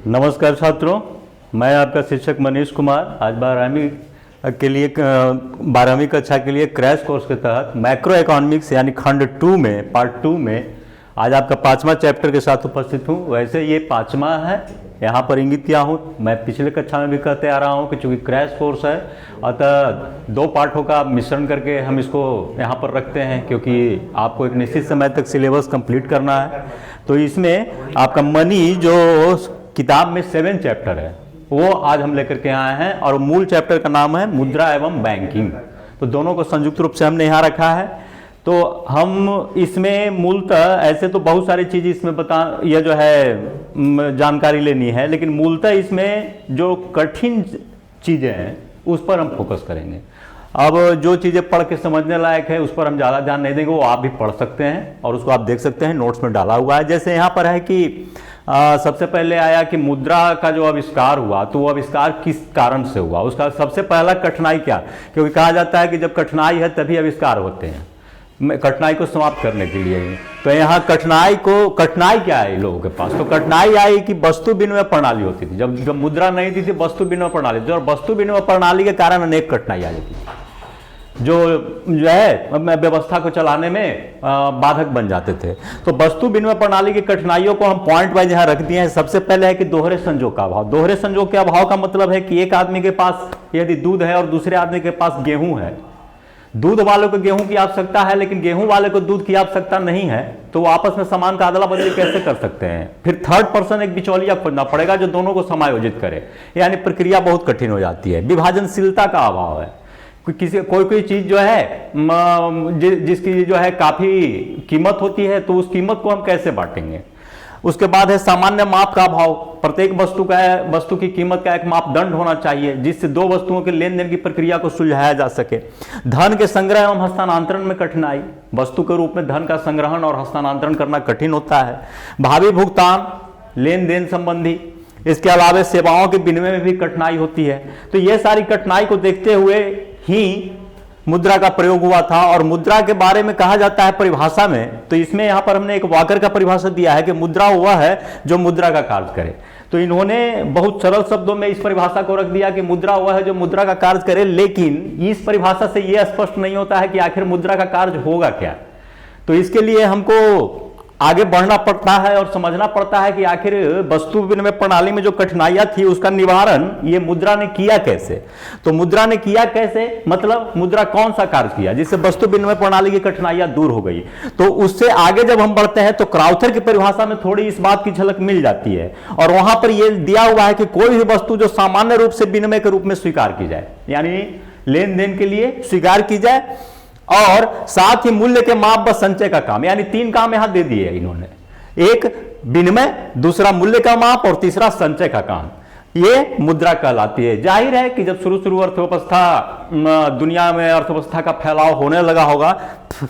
नमस्कार छात्रों, मैं आपका शिक्षक मनीष कुमार। आज 12वीं कक्षा के लिए क्रैश कोर्स के तहत मैक्रो इकोनॉमिक्स यानी खंड 2 में पार्ट 2 में आज आपका 5वां चैप्टर के साथ उपस्थित हूँ। वैसे ये 5वां है, यहाँ पर इंगित किया हूँ। मैं पिछले कक्षा में भी कहते आ रहा हूँ कि चूँकि क्रैश कोर्स है, अतः 2 पाठों का मिश्रण करके हम इसको यहाँ पर रखते हैं, क्योंकि आपको एक निश्चित समय तक सिलेबस कंप्लीट करना है। तो इसमें आपका मनी जो किताब में 7 चैप्टर है वो आज हम लेकर के आए हैं, और मूल चैप्टर का नाम है मुद्रा एवं बैंकिंग। तो दोनों को संयुक्त रूप से हमने यहाँ रखा है। तो हम इसमें मूलतः ऐसे तो बहुत सारी चीज़ इसमें यह जो है जानकारी लेनी है, लेकिन मूलतः इसमें जो कठिन चीज़ें हैं उस पर हम फोकस करेंगे। अब जो चीज़ें पढ़ के समझने लायक है उस पर हम ज़्यादा ध्यान नहीं देंगे, वो आप भी पढ़ सकते हैं और उसको आप देख सकते हैं, नोट्स में डाला हुआ है। जैसे यहाँ पर है कि सबसे पहले आया कि मुद्रा का जो आविष्कार हुआ, तो वो आविष्कार किस कारण से हुआ, उसका सबसे पहला कठिनाई क्या, क्योंकि कहा जाता है कि जब कठिनाई है तभी आविष्कार होते हैं, कठिनाई को समाप्त करने के लिए। तो यहाँ कठिनाई क्या है लोगों के पास, तो कठिनाई आई कि वस्तु विनिमय प्रणाली होती थी। जब मुद्रा नहीं थी वस्तु विनिमय प्रणाली, जो वस्तु विनिमय प्रणाली के कारण अनेक कठिनाई आ जाती थी, जो है व्यवस्था को चलाने में बाधक बन जाते थे। तो वस्तु विनिमय प्रणाली की कठिनाइयों को हम पॉइंट वाइज यहाँ रख दिए हैं। सबसे पहले है कि दोहरे संजोग का अभाव। दोहरे संजोग के अभाव का मतलब है कि एक आदमी के पास यदि दूध है और दूसरे आदमी के पास गेहूं है, दूध वाले को गेहूं की आवश्यकता है लेकिन गेहूं वाले को दूध की आवश्यकता नहीं है, तो वो आपस में सामान का अदला बदली कैसे कर सकते हैं। फिर थर्ड पर्सन एक बिचौलिया खोजना पड़ेगा जो दोनों को समायोजित करे, यानी प्रक्रिया बहुत कठिन हो जाती है। विभाजनशीलता का अभाव है। कोई चीज जो है जिसकी जो है काफी कीमत होती है, तो उस कीमत को हम कैसे बांटेंगे। उसके बाद है सामान्य माप का अभाव। प्रत्येक वस्तु की कीमत का एक मापदंड होना चाहिए जिससे 2 वस्तुओं के लेन देन की प्रक्रिया को सुलझाया जा सके। धन के संग्रह एवं हस्तांतरण में कठिनाई। वस्तु के रूप में धन का संग्रहण और हस्तांतरण करना कठिन होता है। भावी भुगतान, लेन देन संबंधी, इसके अलावा सेवाओं के विनिमय में भी कठिनाई होती है। तो यह सारी कठिनाई को देखते हुए ही मुद्रा का प्रयोग हुआ था। और मुद्रा के बारे में कहा जाता है परिभाषा में, तो इसमें यहां पर हमने एक वाकर का परिभाषा दिया है कि मुद्रा वह है जो मुद्रा का कार्य करे। तो इन्होंने बहुत सरल शब्दों में इस परिभाषा को रख दिया कि मुद्रा वह है जो मुद्रा का कार्य करे, लेकिन इस परिभाषा से यह स्पष्ट नहीं होता है कि आखिर मुद्रा का कार्य होगा क्या। तो इसके लिए हमको आगे बढ़ना पड़ता है और समझना पड़ता है कि आखिर वस्तु विनिमय प्रणाली में जो कठिनाइयां थी उसका निवारण ये मुद्रा ने किया कैसे। तो मुद्रा ने किया कैसे, मतलब मुद्रा कौन सा कार्य किया जिससे वस्तु विनिमय प्रणाली की कठिनाइयां दूर हो गई। तो उससे आगे जब हम बढ़ते हैं तो क्राउथर की परिभाषा में थोड़ी इस बात की झलक मिल जाती है, और वहां पर यह दिया हुआ है कि कोई भी वस्तु जो सामान्य रूप से विनिमय के रूप में स्वीकार की जाए, यानी लेन देन के लिए स्वीकार की जाए, और साथ ही मूल्य के माप व संचय का काम, यानी 3 काम यहां दे दिए इन्होंने। एक विनिमय, दूसरा मूल्य का माप और तीसरा संचय का काम, ये मुद्रा कहलाती है। जाहिर है कि जब शुरू अर्थव्यवस्था दुनिया में अर्थव्यवस्था का फैलाव होने लगा होगा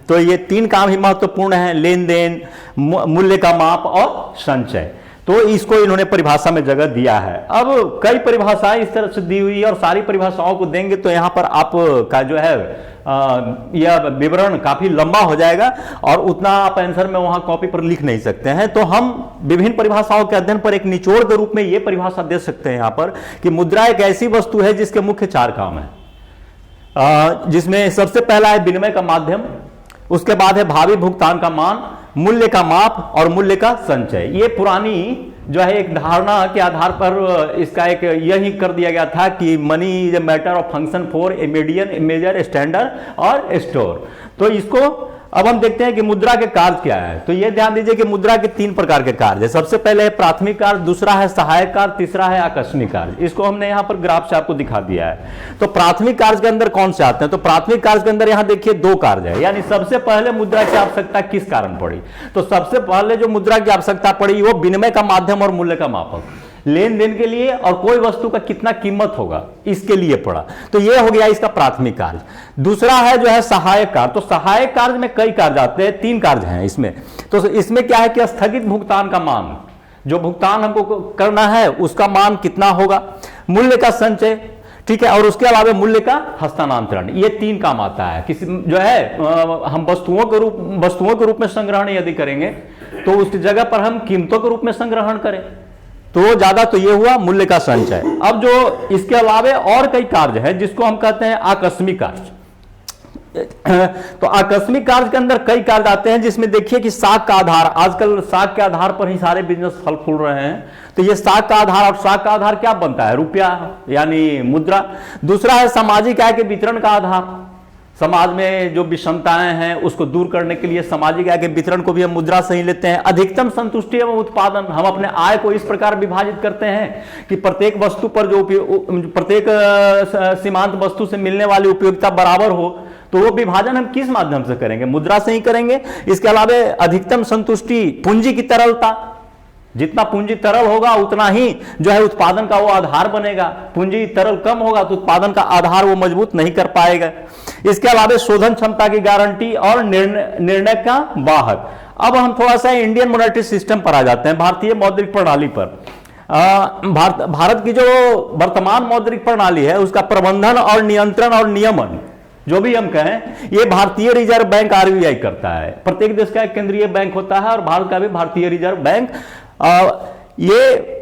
तो ये 3 काम ही महत्वपूर्ण हैं, लेन देन, मूल्य का माप और संचय। तो इसको इन्होंने परिभाषा में जगह दिया है। अब कई परिभाषाएं इस तरह से दी हुई है और सारी परिभाषाओं को देंगे तो यहां पर आप का जो है यह विवरण काफी लंबा हो जाएगा और उतना आप आंसर में वहां कॉपी पर लिख नहीं सकते हैं। तो हम विभिन्न परिभाषाओं के अध्ययन पर एक निचोड़ के रूप में यह परिभाषा दे सकते हैं यहां पर कि मुद्रा एक ऐसी वस्तु है जिसके मुख्य 4 काम है, जिसमें सबसे पहला है विनिमय का माध्यम, उसके बाद है भावी भुगतान का मान, मूल्य का माप और मूल्य का संचय। ये पुरानी जो है एक धारणा के आधार पर इसका एक यही कर दिया गया था कि money is a matter of function for a median, a major, standard और स्टोर। तो इसको अब हम देखते हैं कि मुद्रा के कार्य क्या है। तो ये ध्यान दीजिए कि मुद्रा के 3 प्रकार के कार्य है। सबसे पहले है प्राथमिक कार्य, दूसरा है सहायक कार्य, तीसरा है आकस्मिक कार्य। इसको हमने यहाँ पर ग्राफ से आपको दिखा दिया है। तो प्राथमिक कार्य के अंदर कौन से आते हैं, तो प्राथमिक कार्य के अंदर यहाँ देखिए 2 कार्य है, यानी सबसे पहले मुद्रा की आवश्यकता किस कारण पड़ी। तो सबसे पहले जो मुद्रा की आवश्यकता पड़ी वो विनिमय का माध्यम और मूल्य का मापक, लेन देन के लिए और कोई वस्तु का कितना कीमत होगा इसके लिए पड़ा। तो यह हो गया इसका प्राथमिक कार्य। दूसरा है जो है सहायक कार्य। तो सहायक कार्य में कई कार्य आते हैं, 3 कार्य हैं इसमें। तो इसमें क्या है कि स्थगित भुगतान का मान, जो भुगतान हमको करना है उसका मान कितना होगा, मूल्य का संचय, ठीक है, और उसके अलावा मूल्य का हस्तांतरण। ये 3 काम आता है। किसी जो है हम वस्तुओं के रूप में संग्रहण यदि करेंगे तो उसकी जगह पर हम कीमतों के रूप में संग्रहण करें तो वो ज्यादा, तो ये हुआ मूल्य का संचय। अब जो इसके अलावे और कई कार्य हैं जिसको हम कहते हैं आकस्मिक कार्य। तो आकस्मिक कार्य के अंदर कई कार्य आते हैं, जिसमें देखिए कि साख का आधार, आजकल साख के आधार पर ही सारे बिजनेस फल फूल रहे हैं। तो ये साख का आधार, और साख का आधार क्या बनता है? रुपया यानी मुद्रा। दूसरा है सामाजिक आय के वितरण का आधार। समाज में जो विषमताएं हैं उसको दूर करने के लिए सामाजिक आय के वितरण को भी हम मुद्रा से ही लेते हैं। अधिकतम संतुष्टि एवं उत्पादन, हम अपने आय को इस प्रकार विभाजित करते हैं कि प्रत्येक वस्तु पर जो प्रत्येक सीमांत वस्तु से मिलने वाली उपयोगिता बराबर हो, तो वो विभाजन हम किस माध्यम से करेंगे? मुद्रा से ही करेंगे। इसके अलावा अधिकतम संतुष्टि, पूंजी की तरलता, जितना पूंजी तरल होगा उतना ही जो है उत्पादन का वो आधार बनेगा। पूंजी तरल कम होगा तो उत्पादन का आधार वो मजबूत नहीं कर पाएगा। इसके अलावा शोधन क्षमता की गारंटी और निर्णय का वाहक। अब हम थोड़ा सा इंडियन मॉनेटरी सिस्टम पर आ जाते हैं, भारतीय मौद्रिक प्रणाली पर। भारत की जो वर्तमान मौद्रिक प्रणाली है उसका प्रबंधन और नियंत्रण और नियमन जो भी हम कहें, ये भारतीय रिजर्व बैंक आरबीआई करता है। प्रत्येक देश का एक केंद्रीय बैंक होता है और भारत का भी भारतीय रिजर्व बैंक। ये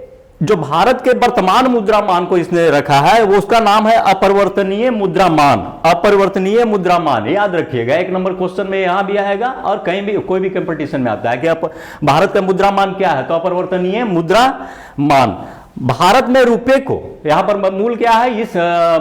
जो भारत के वर्तमान मुद्रा मान को इसने रखा है वो उसका नाम है अपरिवर्तनीय मुद्रा मान। अपरिवर्तनीय मुद्रा मान याद रखिएगा, एक नंबर क्वेश्चन में यहां भी आएगा और कहीं भी कोई भी कंपटीशन में आता है कि भारत का मुद्रा मान क्या है, तो अपरिवर्तनीय मुद्रा मान। भारत में रुपए को, यहां पर मूल क्या है, इस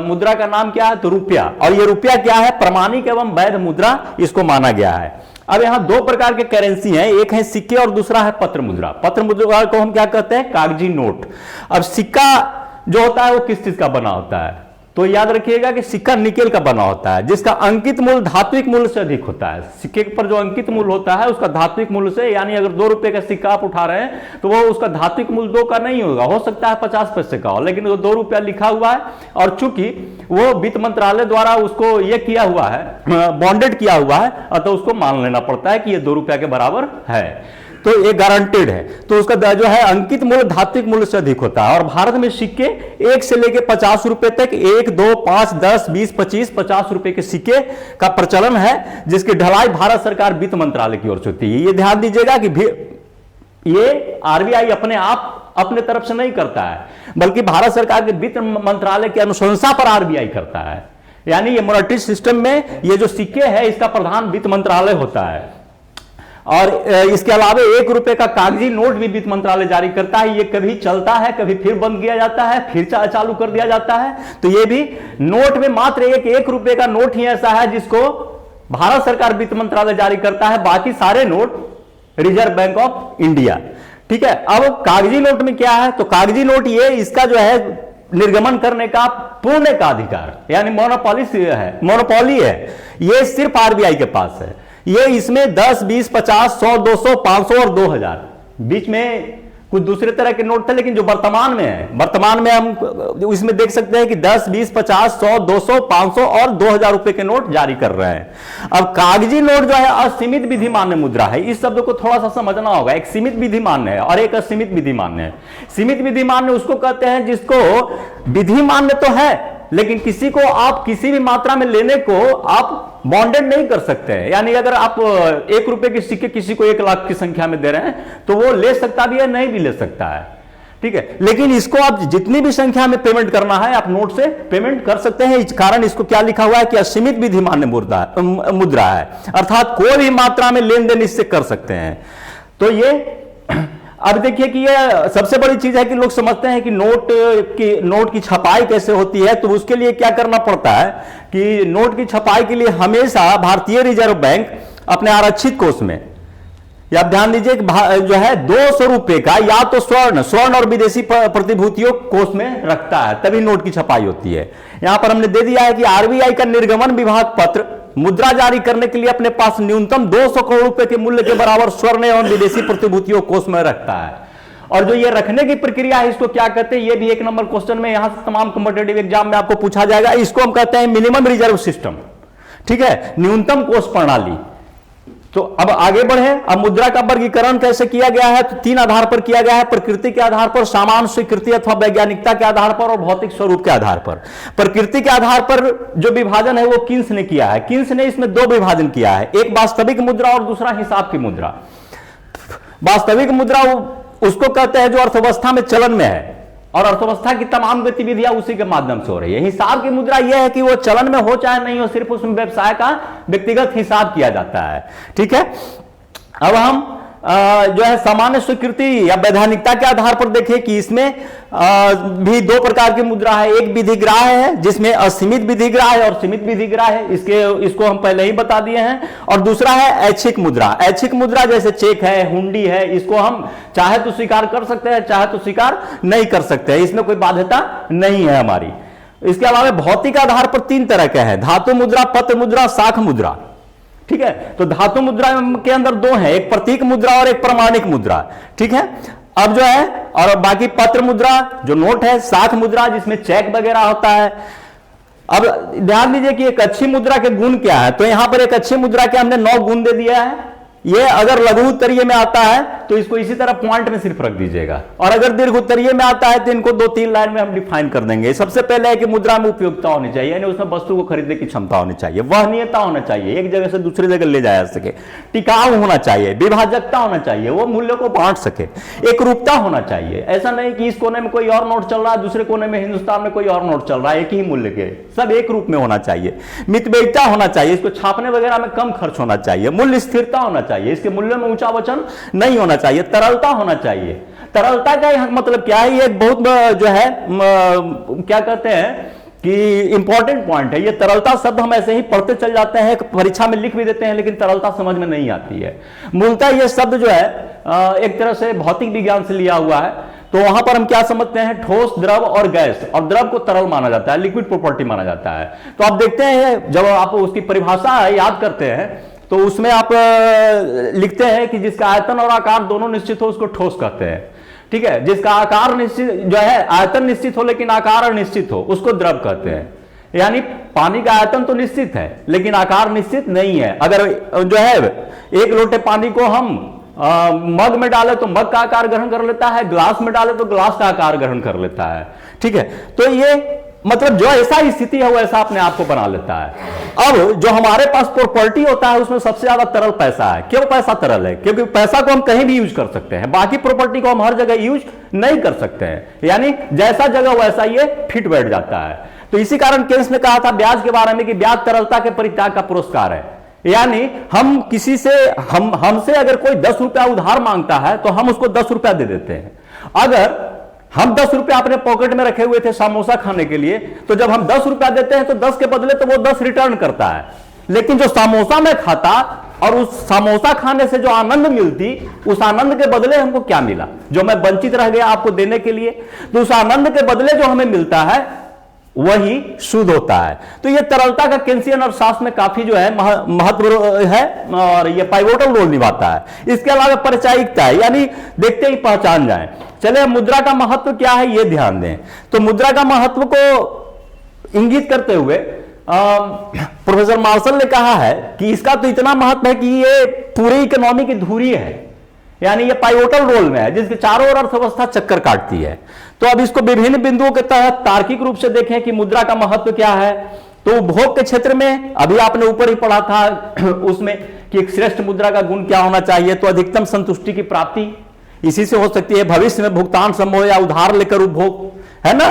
मुद्रा का नाम क्या है, तो रुपया। और ये रुपया क्या है? प्रमाणिक एवं वैध मुद्रा इसको माना गया है। अब यहां दो प्रकार के करेंसी हैं, एक है सिक्के और दूसरा है पत्र मुद्रा। पत्र मुद्रा को हम क्या कहते हैं? कागजी नोट। अब सिक्का जो होता है वो किस चीज का बना होता है? तो याद रखिएगा कि सिक्का निकेल का बना होता है, जिसका अंकित मूल्य धात्विक मूल्य से अधिक होता है। सिक्के पर जो अंकित मूल्य होता है उसका धात्विक मूल्य से, यानी अगर 2 रुपए का सिक्का आप उठा रहे हैं तो वो उसका धात्विक मूल्य 2 का नहीं होगा, हो सकता है 50 पैसे का हो, लेकिन वो 2 रुपया लिखा हुआ है। और चूंकि वो वित्त मंत्रालय द्वारा उसको ये किया हुआ है, बॉन्डेड किया हुआ है, अतः उसको मान लेना पड़ता है कि ये 2 रुपया के बराबर है, तो ये गारंटेड है। तो उसका जो है अंकित मूल्य धात्विक मूल्य से अधिक होता है। और भारत में सिक्के 1 से लेकर 50 रुपए तक, 1, 2, 5, 10, 20, 25, 50 रुपए के सिक्के का प्रचलन है, जिसकी ढलाई भारत सरकार वित्त मंत्रालय की ओर से होती है। ये ध्यान दीजिएगा कि ये आरबीआई अपने आप अपने तरफ से नहीं करता है, बल्कि भारत सरकार के वित्त मंत्रालय की अनुशंसा पर आरबीआई करता है। यानी ये मॉनेटरी सिस्टम में ये जो सिक्के है इसका प्रधान वित्त मंत्रालय होता है। और इसके अलावा 1 रुपए का कागजी नोट भी वित्त मंत्रालय जारी करता है। ये कभी चलता है, कभी फिर बंद किया जाता है, फिर चालू कर दिया जाता है। तो ये भी नोट में मात्र 1 रुपए का नोट ही ऐसा है जिसको भारत सरकार वित्त मंत्रालय जारी करता है, बाकी सारे note reserve bank of India. ठीक है। अब कागजी नोट में क्या है, तो कागजी नोट ये इसका जो है निर्गमन करने का पूर्ण का अधिकार, यानी मोनोपोली है, ये सिर्फ आरबीआई के पास है। ये इसमें 10, 20, 50, 100, 200, 500 और 2000, बीच में कुछ दूसरे तरह के नोट थे, लेकिन जो वर्तमान में है, वर्तमान में हम इसमें देख सकते हैं कि 10, 20, 50, 100, 200, 500 और 2000 रुपए के नोट जारी कर रहे हैं। अब कागजी नोट जो है असीमित विधिमान्य मुद्रा है। इस शब्द को थोड़ा सा समझना होगा। एक सीमित विधिमान्य है और एक असीमित विधिमान्य है। सीमित विधिमान्य उसको कहते हैं जिसको विधिमान्य तो है, लेकिन किसी को आप किसी भी मात्रा में लेने को आप बॉन्डेड नहीं कर सकते हैं। यानी अगर आप 1 रुपए के सिक्के किसी को 1 लाख की संख्या में दे रहे हैं तो वो ले सकता भी है, नहीं भी ले सकता है। ठीक है। लेकिन इसको आप जितनी भी संख्या में पेमेंट करना है आप नोट से पेमेंट कर सकते हैं। इस कारण इसको क्या लिखा हुआ है कि असीमित विधिमान्य मुद्रा है, अर्थात कोई भी मात्रा में लेन देन इससे कर सकते हैं। तो ये अब देखिए कि ये सबसे बड़ी चीज है कि लोग समझते हैं कि नोट की छपाई कैसे होती है। तो उसके लिए क्या करना पड़ता है कि नोट की छपाई के लिए हमेशा भारतीय रिजर्व बैंक अपने आरक्षित कोष में, या ध्यान दीजिए कि जो है 200 रुपए का या तो स्वर्ण और विदेशी प्रतिभूतियों कोष में रखता है, तभी नोट की छपाई होती है। यहां पर हमने दे दिया है कि आरबीआई का निर्गमन विभाग पत्र मुद्रा जारी करने के लिए अपने पास न्यूनतम 200 करोड़ रुपए के मूल्य के बराबर स्वर्ण एवं विदेशी प्रतिभूतियों कोष में रखता है। और जो ये रखने की प्रक्रिया है इसको क्या कहते हैं, ये भी 1 नंबर क्वेश्चन में यहां से तमाम कॉम्पिटिटिव एग्जाम में आपको पूछा जाएगा। इसको हम कहते हैं मिनिमम रिजर्व सिस्टम। ठीक है, न्यूनतम कोष प्रणाली। तो अब आगे बढ़े। अब मुद्रा का वर्गीकरण कैसे किया गया है, तो 3 आधार पर किया गया है। प्रकृति के आधार पर, सामान्य स्वीकृति अथवा वैज्ञानिकता के आधार पर और भौतिक स्वरूप के आधार पर। प्रकृति के आधार पर जो विभाजन है वो किन्स ने किया है। किन्स ने इसमें 2 विभाजन किया है, एक वास्तविक मुद्रा और दूसरा हिसाब की मुद्रा। वास्तविक मुद्रा उसको कहते हैं जो अर्थव्यवस्था में चलन में है, और अर्थव्यवस्था की तमाम गतिविधियां उसी के माध्यम से हो रही है। हिसाब की मुद्रा यह है कि वो चलन में हो चाहे नहीं हो, सिर्फ उसमें व्यवसाय का व्यक्तिगत हिसाब किया जाता है। ठीक है, अब हम जो है सामान्य स्वीकृति या वैधानिकता के आधार पर देखें कि इसमें भी दो प्रकार की मुद्रा है। एक विधिग्राह्य है जिसमें असीमित विधिग्राह्य और सीमित विधिग्राह्य है, इसको हम पहले ही बता दिए हैं। और दूसरा है ऐच्छिक मुद्रा। ऐच्छिक मुद्रा जैसे चेक है, हुंडी है, इसको हम चाहे तो स्वीकार कर सकते हैं, चाहे तो स्वीकार नहीं कर सकते हैं, इसमें कोई बाध्यता नहीं है हमारी। इसके अलावा भौतिक आधार पर तीन तरह के हैं, धातु मुद्रा, पत्र मुद्रा, शाख मुद्रा। ठीक है, तो धातु मुद्रा के अंदर दो हैं, एक प्रतीक मुद्रा और एक प्रमाणिक मुद्रा। ठीक है, अब जो है और बाकी पत्र मुद्रा जो नोट है, शाख मुद्रा जिसमें चेक वगैरह होता है। अब ध्यान दीजिए कि एक अच्छी मुद्रा के गुण क्या है, तो यहां पर एक अच्छी मुद्रा के हमने 9 गुण दे दिया है। ये अगर लघु उत्तरीय में आता है तो इसको इसी तरह पॉइंट में सिर्फ रख दीजिएगा, और अगर दीर्घ उत्तरीय में आता है तो इनको 2-3 लाइन में हम डिफाइन कर देंगे। सबसे पहले है कि मुद्रा में उपयोगिता होनी चाहिए, यानी उसमें वस्तु को खरीदने की क्षमता होनी चाहिए, वहनीयता होना चाहिए, एक जगह से दूसरी जगह ले जाया सके, टिकाऊ होना चाहिए, विभाजकता होना चाहिए, वो मूल्य को बांट सके, एक रूपता होना चाहिए। ऐसा नहीं कि इस कोने में कोई और नोट चल रहा है, दूसरे कोने में हिंदुस्तान में कोई और नोट चल रहा है, एक ही मूल्य के, सब एक रूप में होना चाहिए। मितव्ययिता होना चाहिए, इसको छापने वगैरह में कम खर्च होना चाहिए। मूल्य स्थिरता होना चाहिए, इसके मूल्य में ऊंचा वचन नहीं होना चाहिए। तरलता होना चाहिए। तरलता का मतलब क्या है, ये बहुत जो है क्या कहते हैं कि इंपॉर्टेंट पॉइंट है। ये तरलता शब्द हम ऐसे ही पढ़ते चल जाते हैं, परीक्षा में लिख भी देते हैं, लेकिन तरलता समझ में नहीं आती है। मूलतः ये शब्द जो है एक तरह से भौतिक विज्ञान से लिया हुआ है। तो वहां पर हम क्या समझते हैं, ठोस, द्रव और गैस, और द्रव को तरल माना जाता है, लिक्विड प्रॉपर्टी माना जाता है। तो आप देखते हैं जब आप उसकी परिभाषा याद करते हैं तो उसमें आप लिखते हैं कि जिसका आयतन और आकार दोनों निश्चित हो उसको ठोस कहते हैं। ठीक है, जिसका आकार निश्चित जो है, आयतन निश्चित हो लेकिन आकार अनिश्चित हो, उसको द्रव कहते हैं। यानी पानी का आयतन तो निश्चित है लेकिन आकार निश्चित नहीं है। अगर जो है एक लोटे पानी को हम मग में डाले तो मग का आकार ग्रहण कर लेता है, ग्लास में डाले तो ग्लास का आकार ग्रहण कर लेता है। ठीक है, तो ये मतलब जो ऐसा स्थिति है वैसा अपने आप को बना लेता है। अब जो हमारे पास प्रॉपर्टी होता है उसमें सबसे ज्यादा तरल पैसा है। क्यों पैसा तरल है? क्योंकि पैसा को हम कहीं भी यूज कर सकते हैं, बाकी प्रॉपर्टी को हम हर जगह यूज नहीं कर सकते हैं, यानी जैसा जगह वैसा ये फिट बैठ जाता है। तो इसी कारण केन्स ने कहा था ब्याज के बारे में कि ब्याज तरलता के परित्याग का पुरस्कार है। यानी हम किसी से हमसे अगर कोई 10 रुपया उधार मांगता है तो हम उसको 10 रुपया दे देते हैं। अगर हम 10 रुपया अपने पॉकेट में रखे हुए थे समोसा खाने के लिए, तो जब हम 10 रुपया देते हैं तो 10 के बदले तो वो 10 रिटर्न करता है। लेकिन जो समोसा में खाता और उस समोसा खाने से जो आनंद मिलती, उस आनंद के बदले हमको क्या मिला, जो मैं वंचित रह गया आपको देने के लिए, तो उस आनंद के बदले जो हमें मिलता है वही शुद्ध होता है। तो ये तरलता का केंसियन अर्थशास्त्र में काफी जो है महत्व है और ये पाइवोटल रोल निभाता है। इसके अलावा परिचायिकता है, यानी देखते ही पहचान जाए। चले मुद्रा का महत्व क्या है ये ध्यान दें। तो मुद्रा का महत्व को इंगित करते हुए प्रोफेसर मार्शल ने कहा है कि इसका तो इतना महत्व है कि ये पूरी इकोनॉमी की धुरी है, यानी ये पाइवोटल रोल में है जिसके चारों ओर अर्थव्यवस्था चक्कर काटती है। तो अब इसको विभिन्न बिंदुओं के तहत तार्किक रूप से देखें कि मुद्रा का महत्व क्या है। तो उपभोग के क्षेत्र में अभी आपने ऊपर ही पढ़ा था उसमें कि एक श्रेष्ठ मुद्रा का गुण क्या होना चाहिए, तो अधिकतम संतुष्टि की प्राप्ति इसी से हो सकती है। भविष्य में भुगतान संभव या उधार लेकर उपभोग, है ना,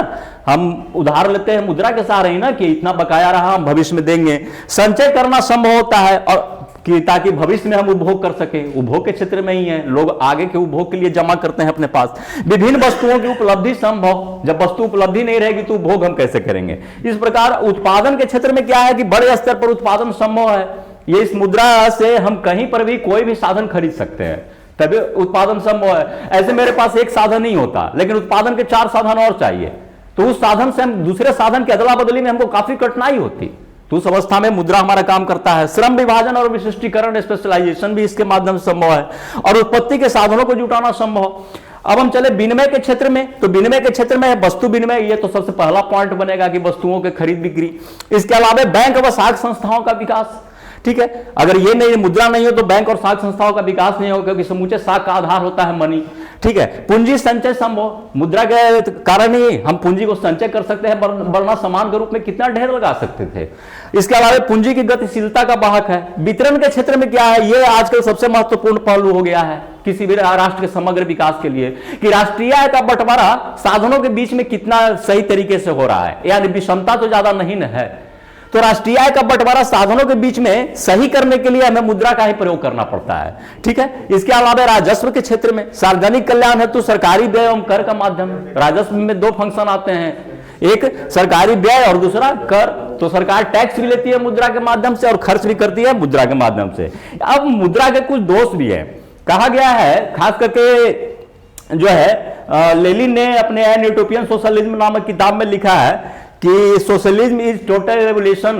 हम उधार लेते हैं मुद्रा के सहारे ही ना कि इतना बकाया रहा हम भविष्य में देंगे। संचय करना संभव होता है और कि ताकि भविष्य में हम उपभोग कर सके, उपभोग के क्षेत्र में ही है, लोग आगे के उपभोग के लिए जमा करते हैं अपने पास। विभिन्न वस्तुओं की उपलब्धि संभव, जब वस्तु उपलब्धि नहीं रहेगी तो उपभोग हम कैसे करेंगे। इस प्रकार उत्पादन के क्षेत्र में क्या है कि बड़े स्तर पर उत्पादन संभव है। ये इस मुद्रा से हम कहीं पर भी कोई भी साधन खरीद सकते हैं, तभी उत्पादन संभव है। ऐसे मेरे पास एक साधन नहीं होता लेकिन उत्पादन के 4 साधन और चाहिए, तो उस साधन से हम दूसरे साधन की अदला बदली में हमको काफी कठिनाई होती। तो उस अवस्था में मुद्रा हमारा काम करता है। श्रम विभाजन और विशिष्टीकरण, स्पेशलाइजेशन भी इसके माध्यम से संभव है, और उत्पत्ति के साधनों को जुटाना संभव। अब हम चले विनिमय के क्षेत्र में। तो विनिमय के क्षेत्र में वस्तु विनिमय, ये तो सबसे पहला पॉइंट बनेगा कि वस्तुओं के खरीद बिक्री। इसके अलावा बैंक व साख संस्थाओं का विकास। ठीक है, अगर ये नहीं, मुद्रा नहीं हो तो बैंक और साख संस्थाओं का विकास नहीं होगा, क्योंकि समूचे साख का आधार होता है मनी। ठीक है। पूंजी संचय संभव, मुद्रा के कारण ही हम पूंजी को संचय कर सकते हैं, वरना सामान के रूप में कितना ढेर लगा सकते थे। इसके अलावा पूंजी की गतिशीलता का वाहक है। वितरण के क्षेत्र में क्या है, यह आजकल सबसे महत्वपूर्ण पहलू हो गया है किसी भी राष्ट्र के समग्र विकास के लिए, कि राष्ट्रीय आय का बंटवारा साधनों के बीच में कितना सही तरीके से हो रहा है, यानी विषमता तो ज्यादा नहीं न है। तो राष्ट्रीय आय का बंटवारा साधनों के बीच में सही करने के लिए हमें मुद्रा का ही प्रयोग करना पड़ता है, ठीक है। इसके अलावा राजस्व के क्षेत्र में सार्वजनिक कल्याण हेतु सरकारी व्यय एवं कर का माध्यम। राजस्व में दो फंक्शन आते हैं, एक सरकारी व्यय और दूसरा कर। तो सरकार टैक्स भी लेती है मुद्रा के माध्यम से और खर्च भी करती है मुद्रा के माध्यम से। अब मुद्रा के कुछ दोष भी है। कहा गया है, खास करके जो है लेनिन ने अपने एन यूटोपियन सोशलिज्म नामक किताब में लिखा है कि socialism is total evolution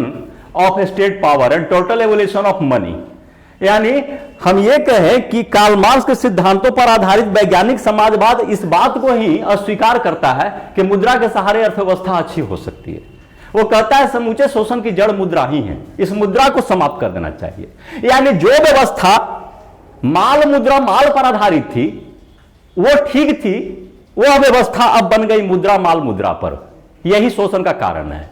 of state power and total evolution of money. यानी हम ये कहें कि कार्ल मार्क्स के सिद्धांतों पर आधारित वैज्ञानिक समाजवाद इस बात को ही अस्वीकार करता है कि मुद्रा के सहारे अर्थव्यवस्था अच्छी हो सकती है। वो कहता है समूचे शोषण की जड़ मुद्रा ही है, इस मुद्रा को समाप्त कर देना चाहिए। यानी जो व्यवस्था माल मुद्रा माल पर आधारित थी वो ठीक थी, वो व्यवस्था अब बन गई मुद्रा माल मुद्रा पर। यही शोषण का कारण है।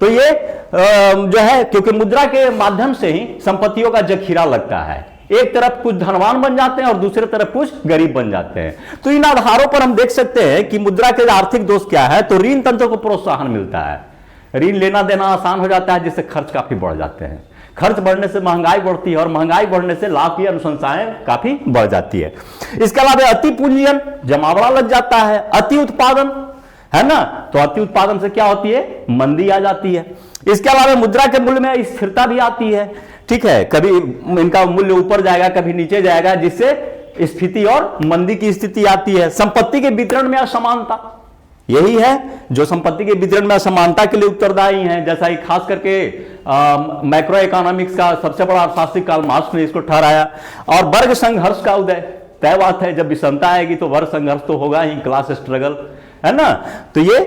तो ये जो है, क्योंकि मुद्रा के माध्यम से ही संपत्तियों का जखीरा लगता है। एक तरफ कुछ धनवान बन जाते हैं और दूसरी तरफ कुछ गरीब बन जाते हैं। तो इन आधारों पर हम देख सकते हैं कि मुद्रा के आर्थिक दोष क्या है। तो ऋण तंत्र को प्रोत्साहन मिलता है, ऋण लेना देना आसान हो जाता है, जिससे खर्च काफी बढ़ जाते हैं। खर्च बढ़ने से महंगाई बढ़ती है और महंगाई बढ़ने से लाभ की अनुशंसाएं काफी बढ़ जाती है। इसके अलावा अति पूंजीयन, जमावड़ा लग जाता है। अति उत्पादन है ना, तो अति उत्पादन से क्या होती है, मंदी आ जाती है। इसके अलावा मुद्रा के मूल्य में स्थिरता भी आती है, ठीक है। कभी इनका मूल्य ऊपर जाएगा, कभी नीचे जाएगा, जिससे स्फीति और मंदी की स्थिति आती है। संपत्ति के वितरण में असमानता, यही है जो संपत्ति के वितरण में असमानता के लिए उत्तरदायी है। जैसा कि खास करके मैक्रो इकोनॉमिक्स का सबसे बड़ा अर्थशास्त्री कार्ल मार्क्स ने इसको ठहराया। और वर्ग संघर्ष का उदय, तय बात है, जब विषमता आएगी तो वर्ग संघर्ष तो होगा ही, क्लास स्ट्रगल, है ना। तो ये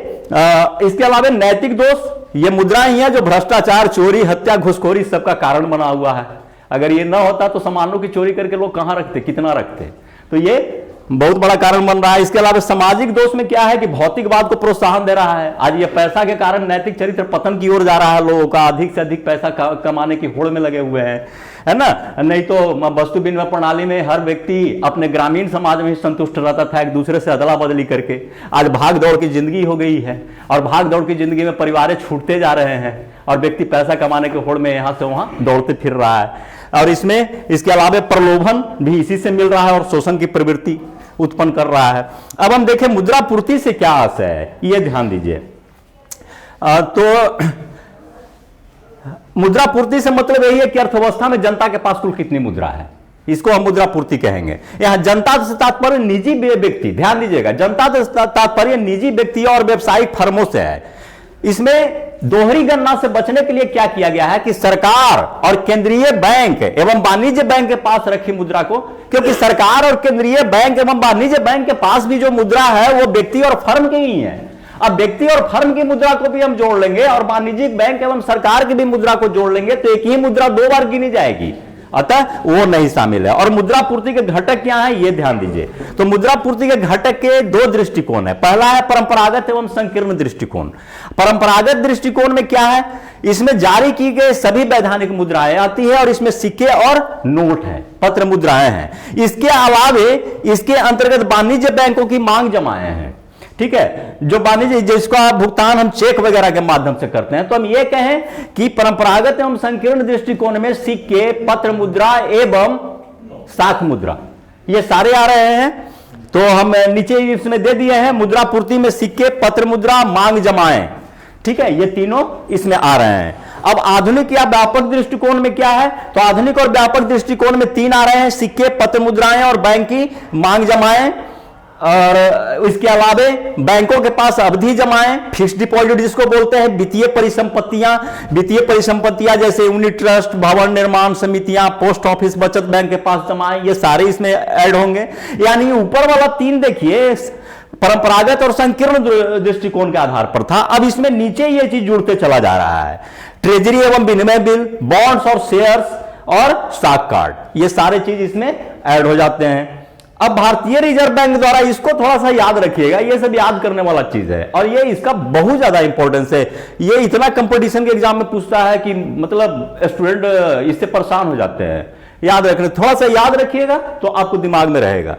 इसके अलावा नैतिक दोष, ये मुद्रा ही है जो भ्रष्टाचार, चोरी, हत्या, घुसखोरी सबका कारण बना हुआ है। अगर ये ना होता तो सामानों की चोरी करके लोग कहां रखते, कितना रखते। तो ये बहुत बड़ा कारण बन रहा है। इसके अलावा सामाजिक दोष में क्या है कि भौतिकवाद को प्रोत्साहन दे रहा है। आज ये पैसा के कारण नैतिक चरित्र पतन की ओर जा रहा है। लोगों का अधिक से अधिक पैसा कमाने की होड़ में लगे हुए हैं, है ना। नहीं तो वस्तु विनिमय प्रणाली में हर व्यक्ति अपने ग्रामीण समाज में ही संतुष्ट रहता था, एक दूसरे से अदला बदली करके। आज भाग दौड़ की जिंदगी हो गई है और भाग दौड़ की जिंदगी में परिवार छूटते जा रहे हैं और व्यक्ति पैसा कमाने के होड़ में यहां से वहां दौड़ते फिर रहा है। और इसमें इसके अलावा प्रलोभन भी इसी से मिल रहा है और शोषण की प्रवृत्ति उत्पन्न कर रहा है। अब हम देखें मुद्रा पूर्ति से क्या आशय है, ये ध्यान दीजिए। तो मुद्रा पूर्ति से मतलब यही है कि अर्थव्यवस्था में जनता के पास कुल कितनी मुद्रा है, इसको हम मुद्रा पूर्ति कहेंगे। यहां जनता से तात्पर्य निजी व्यक्ति, ध्यान दीजिएगा, जनता से तात्पर्य निजी व्यक्ति और व्यवसायिक फर्मों से है। इसमें दोहरी गणना से बचने के लिए क्या किया गया है कि सरकार और केंद्रीय बैंक एवं वाणिज्य बैंक के पास रखी मुद्रा को, क्योंकि सरकार और केंद्रीय बैंक एवं वाणिज्य बैंक के पास भी जो मुद्रा है वो व्यक्ति और फर्म की ही है। अब व्यक्ति और फर्म की मुद्रा को भी हम जोड़ लेंगे और वाणिज्यिक बैंक एवं सरकार की भी मुद्रा को जोड़ लेंगे तो एक ही मुद्रा दो बार गिनी जाएगी, अतः वो नहीं शामिल है। और मुद्रा पूर्ति के घटक क्या है ये ध्यान दीजिए। तो मुद्रा पूर्ति के घटक के दो दृष्टिकोण है। पहला है परंपरागत एवं संकीर्ण दृष्टिकोण। परंपरागत दृष्टिकोण में क्या है, इसमें जारी की गई सभी वैधानिक मुद्राएं आती है और इसमें सिक्के और नोट है, पत्र मुद्राएं हैं। इसके अलावे इसके अंतर्गत वाणिज्य बैंकों की मांग जमाएं हैं, ठीक है, जो वाणिज्य जिसका भुगतान हम चेक वगैरह के माध्यम से करते हैं। तो हम ये कहें कि परंपरागत एवं संकीर्ण दृष्टिकोण में सिक्के, पत्र मुद्रा एवं साख मुद्रा ये सारे आ रहे हैं। तो हम नीचे इसमें दे दिए हैं, मुद्रा पूर्ति में सिक्के, पत्र मुद्रा, मांग जमाएं, ठीक है, ये तीनों इसमें आ रहे हैं। अब आधुनिक या व्यापक दृष्टिकोण में क्या है, तो आधुनिक और व्यापक दृष्टिकोण में तीन आ रहे हैं, सिक्के, पत्र मुद्राएं और बैंक की मांग जमाएं। और इसके अलावे बैंकों के पास अवधि जमाएं, फिक्स्ड डिपॉजिट जिसको बोलते हैं, वित्तीय परिसंपत्तियां जैसे यूनिट ट्रस्ट, भवन निर्माण समितियां, पोस्ट ऑफिस, बचत बैंक के पास जमाएं, ये सारे इसमें ऐड होंगे। यानी ऊपर वाला तीन देखिए परंपरागत और संकीर्ण दृष्टिकोण के आधार पर था। अब इसमें नीचे ये चीज जुड़ते चला जा रहा है, ट्रेजरी एवं विनिमय बिल, बॉन्ड्स और शेयर्स और स्टॉक कार्ड, ये सारे चीज इसमें ऐड हो जाते हैं। अब भारतीय रिजर्व बैंक द्वारा, इसको थोड़ा सा याद रखिएगा, ये सब याद करने वाला चीज है और ये इसका बहुत ज्यादा इंपॉर्टेंस है। ये इतना कंपटीशन के एग्जाम में पूछता है कि मतलब स्टूडेंट इससे परेशान हो जाते हैं। याद रखने, थोड़ा सा याद रखिएगा तो आपको दिमाग में रहेगा।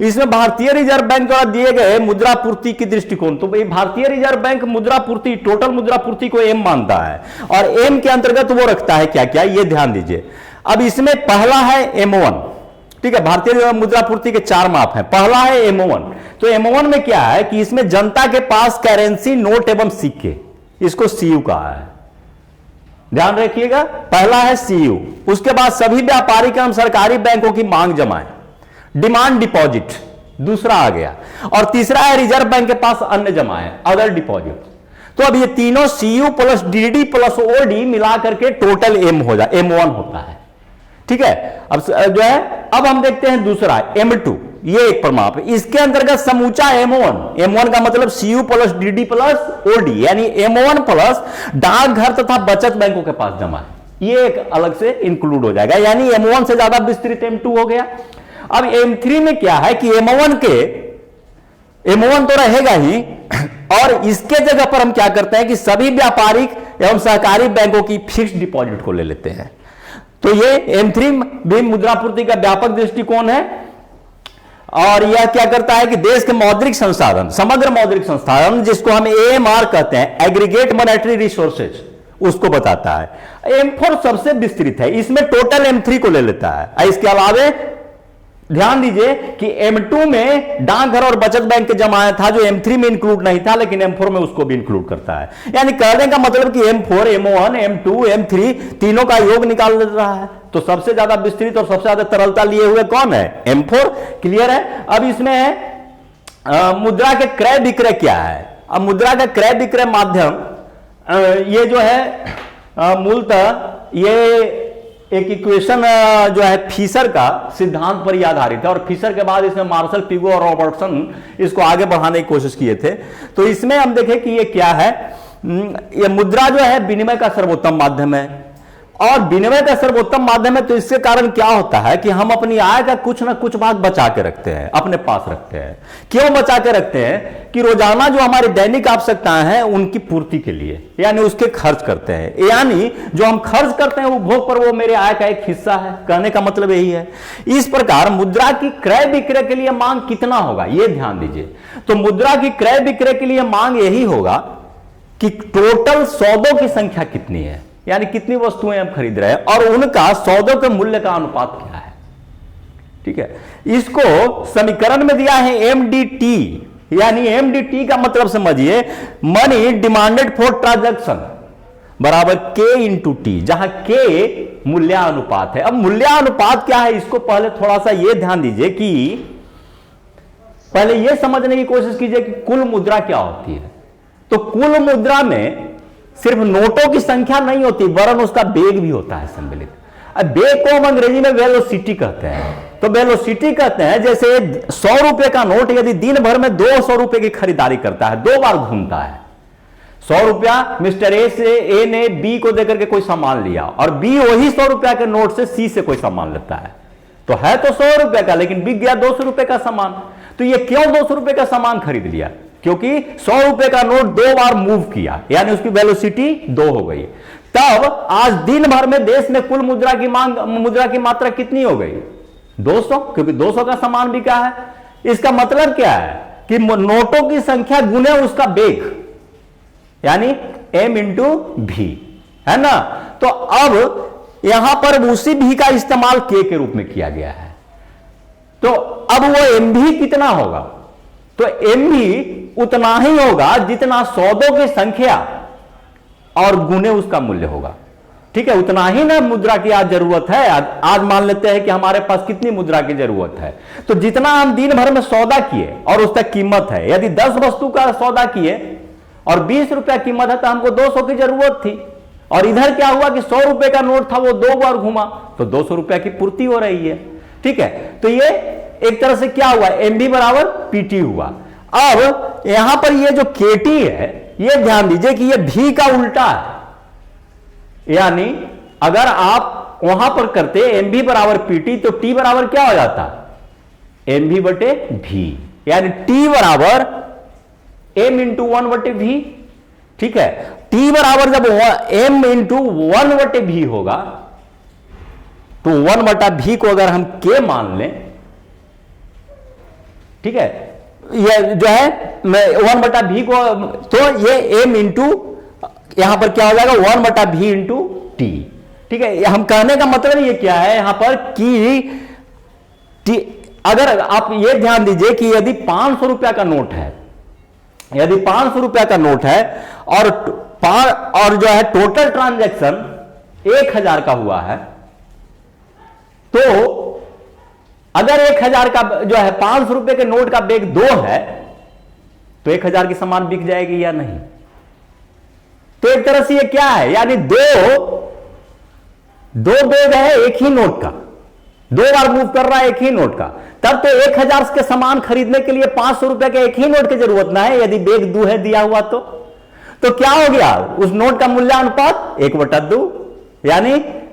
इसमें भारतीय रिजर्व बैंक द्वारा दिए गए मुद्रा पूर्ति की दृष्टिकोण, तो भाई भारतीय रिजर्व बैंक मुद्रा पूर्ति, टोटल मुद्रा पूर्ति को एम मानता है और एम के अंतर्गत वो रखता है क्या क्या, ये ध्यान दीजिए। अब इसमें पहला है M1, ठीक है। भारतीय मुद्रा पूर्ति के 4 माप हैं। पहला है M1, तो M1 में क्या है कि इसमें जनता के पास करेंसी, नोट एवं सिक्के, इसको CU कहा है, ध्यान रखिएगा। पहला है CU, उसके बाद सभी व्यापारिक एवं सरकारी बैंकों की मांग जमाएं, डिमांड डिपॉजिट दूसरा आ गया, और तीसरा है रिजर्व बैंक के पास अन्य जमाएं, अदर डिपॉजिट। तो अब ये तीनों CU plus DD plus OD मिला करके टोटल M1 होता है, ठीक है। अब जो है, अब हम देखते हैं दूसरा M2, ये एक प्रमाप है। इसके अंतर्गत समूचा M1 का मतलब CU plus DD plus OD, यानी M1 प्लस डाकघर तथा बचत बैंकों के पास जमा है, ये एक अलग से इंक्लूड हो जाएगा, यानी M1 से ज्यादा विस्तृत M2 हो गया। अब M3 में क्या है कि M1 तो रहेगा ही, और इसके जगह पर हम क्या करते हैं कि सभी व्यापारिक एवं सहकारी बैंकों की फिक्स्ड डिपॉजिट को ले लेते हैं। तो ये M3 भी मुद्रापूर्ति का व्यापक दृष्टिकोण है, और यह क्या करता है कि देश के मौद्रिक संसाधन, समग्र मौद्रिक संसाधन, जिसको हम AMR कहते हैं, एग्रीगेट मॉनेटरी रिसोर्सेज, उसको बताता है। M4 सबसे विस्तृत है, इसमें टोटल M3 को ले लेता है। इसके अलावे ध्यान दीजिए कि M2 में डाकघर और बचत बैंक के जमाया था, जो M3 में इंक्लूड नहीं था, लेकिन M4 में उसको भी इंक्लूड करता है। यानी कहने का मतलब कि M4, M1, M2, M3 तीनों का योग निकाल रहा है। तो सबसे ज्यादा विस्तृत और सबसे ज्यादा तरलता लिए हुए कौन है? M4। क्लियर है। अब इसमें है मुद्रा के क्रय विक्रय क्या है। अब मुद्रा का क्रय विक्रय माध्यम ये जो है मूलतः ये एक इक्वेशन जो है फिशर का सिद्धांत पर ही आधारित है, और फिशर के बाद इसमें मार्शल, पिगो और रॉबर्टसन इसको आगे बढ़ाने की कोशिश किए थे। तो इसमें हम देखें कि ये क्या है, ये मुद्रा जो है विनिमय का सर्वोत्तम माध्यम है, और विनिमय का सर्वोत्तम माध्यम है। तो इसके कारण क्या होता है कि हम अपनी आय का कुछ ना कुछ भाग बचा के रखते हैं, अपने पास रखते हैं। क्यों बचा के रखते हैं? कि रोजाना जो हमारी दैनिक आवश्यकताएं हैं उनकी पूर्ति के लिए, यानी उसके खर्च करते हैं। यानी जो हम खर्च करते हैं उपभोग पर, वो मेरे आय का एक हिस्सा है। कहने का मतलब यही है। इस प्रकार मुद्रा की क्रय विक्रय के लिए मांग कितना होगा, ये ध्यान दीजिए। तो मुद्रा की क्रय विक्रय के लिए मांग यही होगा कि टोटल सौदों की संख्या कितनी है, यानी कितनी वस्तुएं हम खरीद रहे हैं, और उनका सौदों के मूल्य का अनुपात क्या है। ठीक है। इसको समीकरण में दिया है MDT, यानी MDT का मतलब समझिए, मनी डिमांडेड फॉर ट्रांजैक्शन बराबर K इंटू T, जहां K मूल्यानुपात है। अब मूल्यानुपात क्या है, इसको पहले थोड़ा सा यह ध्यान दीजिए कि पहले यह समझने की कोशिश कीजिए कि कुल मुद्रा क्या होती है। तो कुल मुद्रा में सिर्फ नोटों की संख्या नहीं होती, वरन उसका बेग भी होता है सम्मिलित। अब बेग को हम अंग्रेजी में वेलोसिटी कहते हैं। तो वेलोसिटी कहते हैं, जैसे 100 रुपए का नोट यदि दिन भर में 200 रुपए की खरीदारी करता है, 2 बार घूमता है। 100 रुपया मिस्टर ए ने बी को देकर के कोई सामान लिया, और बी वही 100 रुपया के नोट से सी से कोई सामान लेता है। तो है तो 100 रुपए का, लेकिन बिक गया 200 रुपए का सामान। तो ये क्यों 200 रुपए का सामान खरीद लिया? क्योंकि 100 रुपए का नोट 2 बार मूव किया, यानी उसकी वेलोसिटी 2 हो गई। तब आज दिन भर में देश में कुल मुद्रा की मात्रा कितनी हो गई? 200, क्योंकि 200 का सामान बिका है। इसका मतलब क्या है कि नोटों की संख्या गुने उसका बेग, यानी M इंटू भी, है ना। तो अब यहां पर उसी भी का इस्तेमाल K के रूप में किया गया है। तो अब वो M भी कितना होगा? तो M भी उतना ही होगा जितना सौदों की संख्या और गुने उसका मूल्य होगा। ठीक है, उतना ही ना मुद्रा की आज जरूरत है। आज मान लेते हैं कि हमारे पास कितनी मुद्रा की जरूरत है, तो जितना हम दिन भर में सौदा किए और उसका कीमत है। यदि 10 वस्तु का सौदा किए और 20 रुपया कीमत है, तो हमको 200 की जरूरत थी। और इधर क्या हुआ कि 100 रुपए का नोट था, वो 2 बार घूमा, तो 200 रुपया की पूर्ति हो रही है। ठीक है, तो ये एक तरह से क्या हुआ, MB बराबर PT हुआ। अब यहां पर ये जो KT है, ये ध्यान दीजिए कि ये भी का उल्टा है। यानी अगर आप वहां पर करते MB बराबर PT, तो T बराबर क्या हो जाता? एम भी बटे भी, यानी टी बराबर एम इंटू 1/v। ठीक है, टी बराबर जब एम इंटू 1/v होगा तो 1/v को अगर हम के मान लें, ठीक है, ये जो है 1/v को, तो ये एम इंटू यहां पर क्या हो जाएगा 1/v इंटू टी। ठीक है, हम कहने का मतलब ये क्या है यहां पर कि अगर आप ये ध्यान दीजिए कि यदि 500 रुपया का नोट है, यदि 500 रुपया का नोट है और जो है टोटल ट्रांजैक्शन 1000 का हुआ है, तो अगर 1000 का जो है 500 रुपए के नोट का बेग 2 है तो 1000 की सामान बिक जाएगी या नहीं? तो एक तरह से ये क्या है, यानी दो बेग है एक ही नोट का, 2 बार मूव कर रहा है एक ही नोट का, तब तो 1000 के सामान खरीदने के लिए 500 रुपए के एक ही नोट की जरूरत ना है, यदि बेग 2 है दिया हुआ तो क्या हो गया, उस नोट का मूल्यांपात 1/2, यानी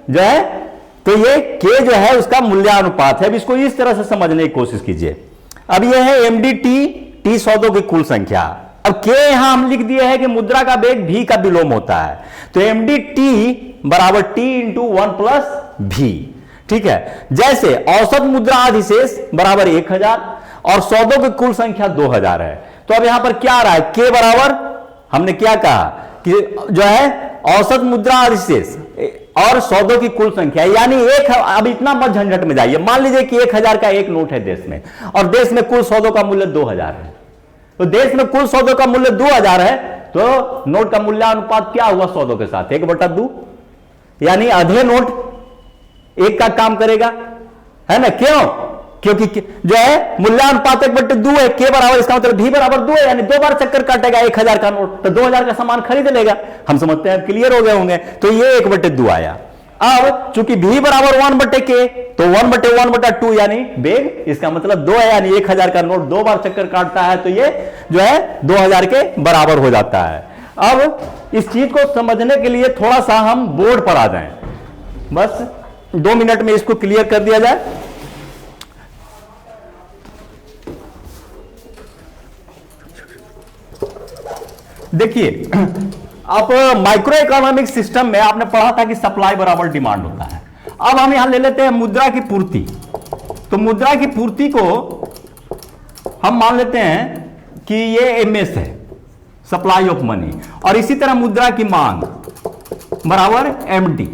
जो है, तो ये के जो है उसका मूल्यांपात है। अब इसको इस तरह से समझने की कोशिश कीजिए। अब ये है एमडीटी, टी सौदों की कुल संख्या। अब के यहां हम लिख दिए है कि मुद्रा का बेग भी का विलोम होता है, तो एमडीटी बराबर टी इंटू 1+v। ठीक है, जैसे औसत मुद्रा अधिशेष बराबर 1000 और सौदों की कुल संख्या 2000 है, तो अब यहां पर क्या आ रहा है, के बराबर हमने क्या कहा कि जो है औसत मुद्रा अधिशेष और सौदों की कुल संख्या, यानी अब इतना मत झंझट में जाइए। मान लीजिए कि 1000 का एक नोट है देश में और देश में कुल सौदों का मूल्य 2000 है, तो देश में कुल सौदों का मूल्य 2000 है, तो नोट का मूल्यांपात क्या हुआ सौदों के साथ 1/2, यानी आधे नोट एक का काम करेगा, है ना? क्यों? क्योंकि जो है मूल्यांपात 1/2 है, के बराबर, इसका मतलब भी बराबर 2 है, यानी 2 बार चक्कर काटेगा 1000 का नोट, तो 2000 का सामान खरीद लेगा। हम समझते हैं क्लियर हो गए होंगे, तो ये 1/2 आया। अब चूंकि भी बराबर 1/k, तो 1/1/2 यानी बेग, इसका मतलब 2 है, यानी 1000 का नोट 2 बार चक्कर काटता है, तो ये जो है 2000 के बराबर हो जाता है। अब इस चीज को समझने के लिए थोड़ा सा हम बोर्ड पर आ जाएं, बस 2 मिनट में इसको क्लियर कर दिया जाए। देखिए, अब माइक्रो इकोनॉमिक सिस्टम में आपने पढ़ा था कि सप्लाई बराबर डिमांड होता है। अब हम यहां ले लेते हैं मुद्रा की पूर्ति, तो मुद्रा की पूर्ति को हम मान लेते हैं कि ये एमएस है, सप्लाई ऑफ मनी, और इसी तरह मुद्रा की मांग बराबर एमडी।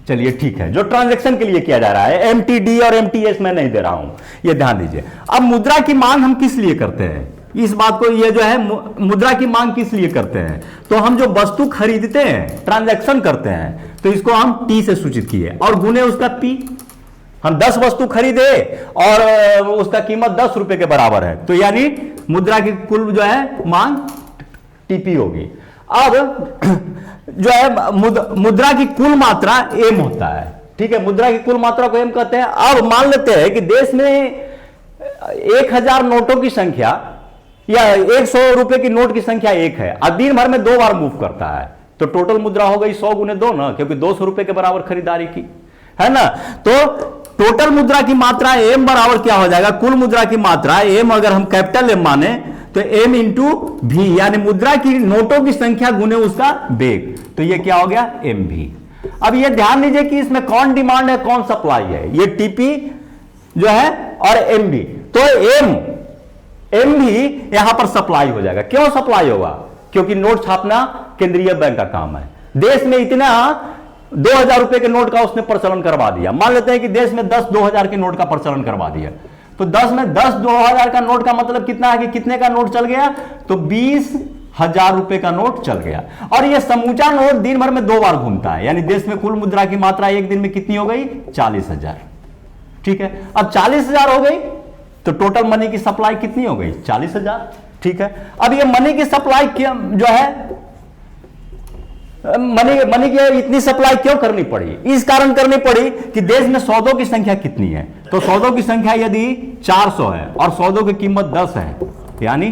चलिए ठीक है, जो ट्रांजैक्शन के लिए किया जा रहा है, एमटीडी और एमटीएस मैं नहीं दे रहा हूं, ये ध्यान दीजिए। अब मुद्रा की मांग हम किस लिए करते हैं, इस बात को, ये जो है मुद्रा की मांग किस लिए करते हैं, तो हम जो वस्तु खरीदते हैं, ट्रांजैक्शन करते हैं, तो इसको हम टी से सूचित किए और गुने उसका पी। हम 10 वस्तु खरीदे और उसका कीमत 10 रुपए के बराबर है, तो यानी मुद्रा की कुल जो है मांग टीपी होगी। अब जो है मुद्रा की कुल मात्रा एम होता है। ठीक है, मुद्रा की कुल मात्रा को एम कहते हैं। अब मान लेते हैं कि देश में 1000 नोटों की संख्या या 100 रुपए की नोट की संख्या 1 है और दिन भर में 2 बार मूव करता है, तो टोटल मुद्रा हो गई 100 गुने 2 ना, क्योंकि 200 रुपए के बराबर खरीदारी की, है ना? तो टोटल मुद्रा की मात्रा एम बराबर क्या हो जाएगा, कुल मुद्रा की मात्रा एम, अगर हम कैपिटल एम माने तो एम इंटू भी, यानी मुद्रा की नोटों की संख्या गुने उसका बेग, तो ये क्या हो गया एम भी। अब ये ध्यान दीजिए कि इसमें कौन डिमांड है कौन सप्लाई है, ये टीपी जो है और एम भी, तो एम भी यहां पर सप्लाई हो जाएगा। क्यों सप्लाई होगा, क्योंकि नोट छापना केंद्रीय बैंक का काम है। देश में इतना 2000 रुपए के नोट का उसने प्रचलन करवा दिया, मान लेते हैं कि देश में 10 2000 के नोट का प्रचलन करवा दिया, तो 10 में 10 2000 का नोट का मतलब कितना है कि कितने का नोट चल गया, तो 20,000 रुपए का नोट चल गया। और यह समूचा नोट दिन भर में 2 बार घूमता है, यानी देश में कुल मुद्रा की मात्रा एक दिन में कितनी हो गई 40,000। ठीक है, अब 40,000 हो गई तो टोटल मनी की सप्लाई कितनी हो गई 40,000। ठीक है, अब ये मनी की सप्लाई जो है मनी की इतनी सप्लाई क्यों करनी पड़ी, इस कारण करनी पड़ी कि देश में सौदों की संख्या कितनी है, तो सौदों की संख्या यदि 400 है और सौदों की कीमत 10 है, यानी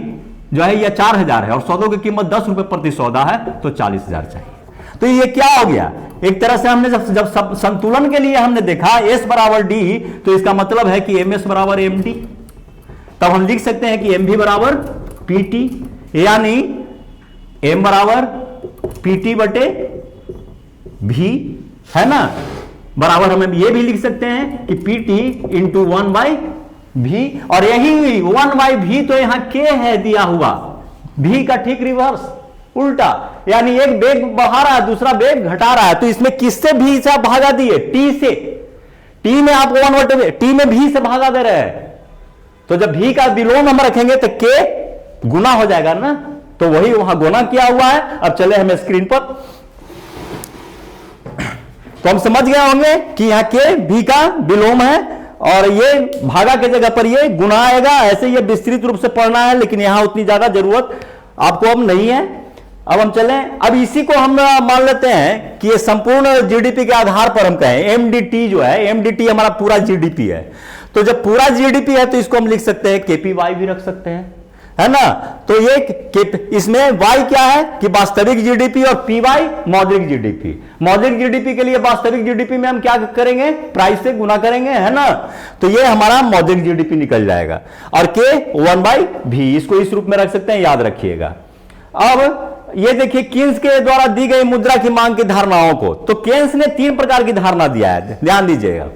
जो है यह 4000 है और सौदों की कीमत 10 रुपए प्रति सौदा है, तो 40,000 चाहिए। तो ये क्या हो गया, एक तरह से हमने जब संतुलन के लिए हमने देखा एस बराबर डी, तो इसका मतलब है कि एम एस बराबर एम डी। तब हम लिख सकते हैं कि एम भी बराबर पी टी, यानी एम बराबर पी टी बटे भी, है ना, बराबर हम ये भी लिख सकते हैं कि पी टी इंटू 1/v, और यही 1/v तो यहां k है दिया हुआ, v का ठीक रिवर्स उल्टा, यानी एक वेग बढ़ा रहा है दूसरा वेग घटा रहा है, तो इसमें किससे v से आप भागा दिए, t से, t में आप 1/t में v से भागा दे रहे हैं, तो जब v का विलोम हम रखेंगे तो k गुना हो जाएगा ना, तो वही वहां गुना किया हुआ है। अब चले हमें स्क्रीन पर, तो हम समझ गए होंगे कि यहां के v का विलोम है और ये भागा के जगह पर ये गुना आएगा। ऐसे ये विस्तृत रूप से पढ़ना है, लेकिन यहां उतनी ज्यादा जरूरत आपको अब नहीं है। अब हम चलें, अब इसी को हम मान लेते हैं कि ये संपूर्ण जीडीपी के आधार पर हम कहें एमडीटी जो है, एमडीटी हमारा पूरा जीडीपी है, तो जब पूरा जीडीपी है तो इसको हम लिख सकते हैं केपीवाई भी रख सकते हैं, है ना। तो ये इसमें y क्या है कि वास्तविक जीडीपी और पी वाई मौद्रिक जीडीपी। मौद्रिक जीडीपी के लिए वास्तविक जीडीपी में हम क्या करेंगे, प्राइस से गुना करेंगे, है ना, तो ये हमारा मौद्रिक जीडीपी निकल जाएगा। और k 1/v, इसको इस रूप में रख सकते हैं, याद रखिएगा। अब ये देखिए केन्स के द्वारा दी गई मुद्रा की मांग की धारणाओं को, तो केन्स ने 3 प्रकार की धारणा दिया है, ध्यान दीजिएगा।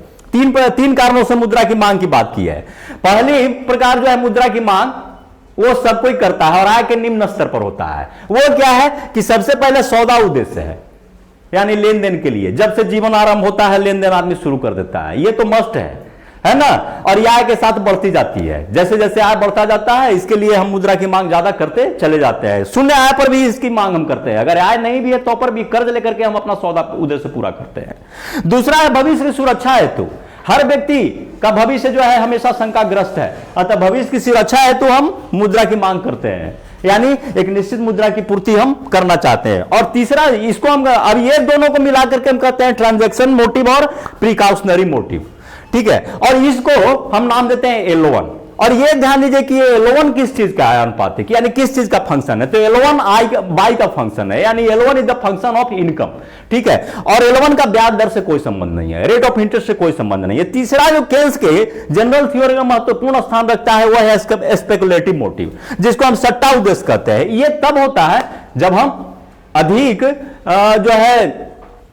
तीन कारणों से मुद्रा की मांग की बात की है। पहली प्रकार जो है मुद्रा की मांग, वो सब कोई करता है और आय के निम्न स्तर पर होता है। वो क्या है कि सबसे पहले सौदा उद्देश्य है, यानी लेन देन के लिए, जब से जीवन आरंभ होता है लेन देन आदमी शुरू कर देता है, ये तो मस्ट है ना। और ये आय के साथ बढ़ती जाती है, जैसे जैसे आय बढ़ता जाता है इसके लिए हम मुद्रा की मांग ज्यादा करते चले जाते हैं। शून्य आय पर भी इसकी मांग हम करते हैं, अगर आय नहीं भी है तो पर भी कर्ज लेकर के हम अपना सौदा उद्देश्य पूरा करते हैं। दूसरा है भविष्य की सुरक्षा हेतु, हर व्यक्ति का भविष्य जो है हमेशा शंकाग्रस्त है, अतः भविष्य की सुरक्षा हेतु हम मुद्रा की मांग करते हैं, यानी एक निश्चित मुद्रा की पूर्ति हम करना चाहते हैं। और तीसरा इसको हम, अब ये दोनों को मिलाकर के हम कहते हैं ट्रांजैक्शन मोटिव और प्रिकॉशनरी मोटिव, ठीक है। और इसको हम नाम देते हैं L1। और ये ध्यान दीजिए कि L1 किस चीज का है, अनुपातिक, यानी किस चीज का फंक्शन है, तो L1 बाई का फंक्शन है, यानी L1 is the function of income, ठीक है। और L1 का ब्याज दर से कोई संबंध नहीं है, रेट ऑफ इंटरेस्ट से कोई संबंध नहीं है। तीसरा जो केन्स के जनरल थ्योरी का महत्वपूर्ण स्थान रखता है वह है स्पेकुलेटिव मोटिव, जिसको हम सट्टा उद्देश्य कहते हैं। ये तब होता है जब हम अधिक जो है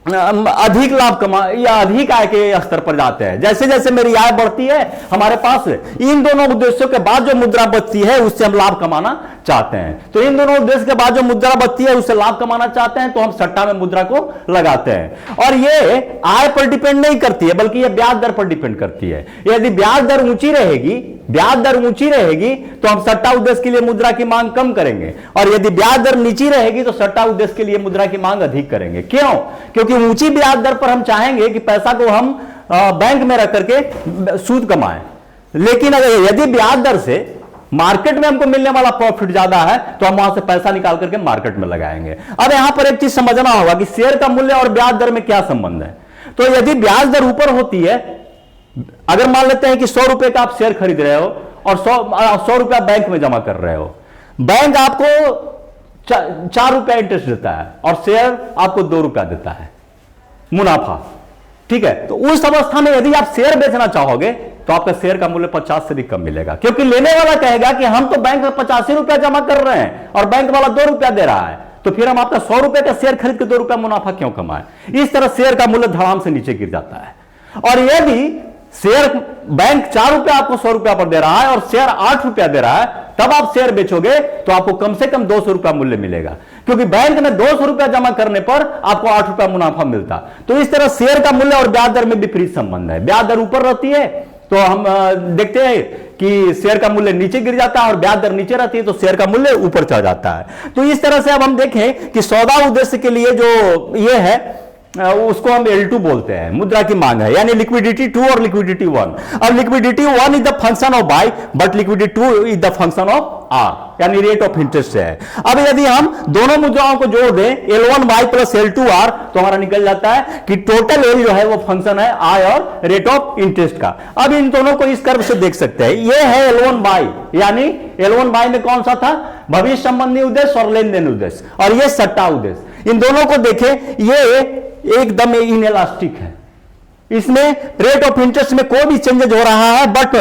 अधिक लाभ कमा या अधिक आय के स्तर पर जाते हैं। जैसे जैसे मेरी आय बढ़ती है, हमारे पास इन दोनों उद्देश्यों के बाद जो मुद्रा बचती है उससे हम लाभ कमाना चाहते हैं, तो इन दोनों उद्देश्य के बाद जो मुद्रा बचती है उससे लाभ कमाना चाहते हैं, तो हम सट्टा में मुद्रा को लगाते हैं। और ये आय पर डिपेंड नहीं करती है, बल्कि ये ब्याज दर पर डिपेंड करती है। यदि ब्याज दर ऊंची रहेगी तो हम सट्टा उद्देश्य के लिए मुद्रा की मांग कम करेंगे, और यदि ब्याज दर नीची रहेगी तो सट्टा उद्देश्य के लिए मुद्रा की मांग अधिक करेंगे। क्यों? क्योंकि ऊंची ब्याज दर पर हम चाहेंगे कि पैसा को हम बैंक में रख करके सूद कमाएं, लेकिन अगर यदि ब्याज दर से मार्केट में हमको मिलने वाला प्रॉफिट ज्यादा है तो हम वहां से पैसा निकाल करके मार्केट में लगाएंगे। अब यहां पर एक चीज समझना होगा कि शेयर का मूल्य और ब्याज दर में क्या संबंध है। तो यदि ब्याज दर ऊपर होती है, अगर मान लेते हैं कि 100 रुपए का आप शेयर खरीद रहे हो और 100 रुपया बैंक में जमा कर रहे हो, बैंक आपको 4 रुपया इंटरेस्ट देता है और शेयर आपको 2 रुपया देता है मुनाफा, ठीक है। तो उस अवस्था में यदि आप शेयर बेचना चाहोगे तो आपका शेयर का मूल्य 50 से भी कम मिलेगा, क्योंकि लेने वाला कहेगा कि हम तो बैंक में 85 रुपया जमा कर रहे हैं और बैंक वाला 2 रुपया दे रहा है, तो फिर हम आपका 100 रुपए का शेयर खरीद के 2 रुपया मुनाफा क्यों कमाएं। इस तरह शेयर का मूल्य धड़ाम से नीचे गिर जाता है। और यदि शेयर बैंक 4 रुपया आपको 100 रुपया पर दे रहा है और शेयर 8 रुपया दे रहा है, तब आप शेयर बेचोगे तो आपको कम से कम 200 रुपया मूल्य मिलेगा, क्योंकि बैंक में 200 रुपया जमा करने पर आपको 8 रुपया मुनाफा मिलता। तो इस तरह शेयर का मूल्य और ब्याज दर में विपरीत संबंध है। ब्याज दर ऊपर रहती है तो हम देखते हैं कि शेयर का मूल्य नीचे गिर जाता है, और ब्याज दर नीचे रहती है तो शेयर का मूल्य ऊपर चढ़ जाता है। तो इस तरह से अब हम देखें कि सौदा उद्देश्य के लिए जो ये है उसको हम L2 बोलते हैं, मुद्रा की मांग है, यानी लिक्विडिटी 2 और लिक्विडिटी 1। अब liquidity 1 is the function of Y, but liquidity 2 is the function of R, यानी रेट ऑफ इंटरेस्ट है। अब यदि हम दोनों मुद्राओं को जोड़ दें L1y प्लस L2r, तो हमारा निकल जाता है कि टोटल L जो है वो फंक्शन है आय और रेट ऑफ इंटरेस्ट का। अब इन दोनों को इस कर्व से देख सकते हैं, ये है L1y, यानी L1y में कौन सा था, भविष्य संबंधी उद्देश्य और लेन देन उद्देश्य, और ये सट्टा उद्देश्य। इन दोनों को देखें, ये एकदम इनएलास्टिक है, इसमें रेट ऑफ इंटरेस्ट में कोई भी चेंजेज हो रहा है, बट